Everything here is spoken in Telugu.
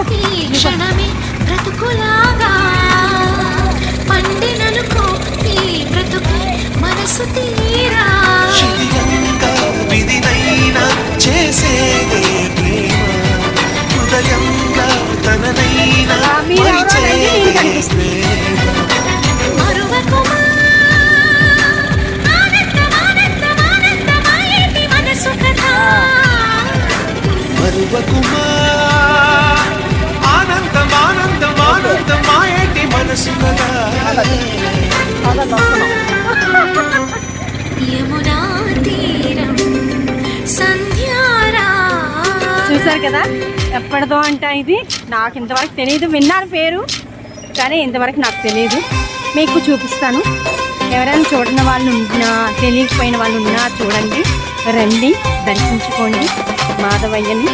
క్షణమే బ్రతుకులాగా పండిననుకో ఈ బ్రతుకు మనసు తీరా విధినైనా చేసేదే ప్రేమ హృదయంగా తననైనా మరువకుమా ఆనందమానందమానందమాయేటి మనసు కదా మరువకుమా ఆనందమానందమానందమాయేటి మనసు కదా యమునా తీరం సంధ్యారా. చూసారు కదా ఎప్పటిదో అంట ఇది నాకు ఇంతవరకు తెలియదు, విన్నారు పేరు కానీ ఇంతవరకు నాకు తెలియదు. మీకు చూపిస్తాను. ఎవరైనా చూడని వాళ్ళు ఉన్నా తెలియకపోయిన వాళ్ళు ఉన్నా చూడండి, రండి దర్శించుకోండి మాధవయ్యని.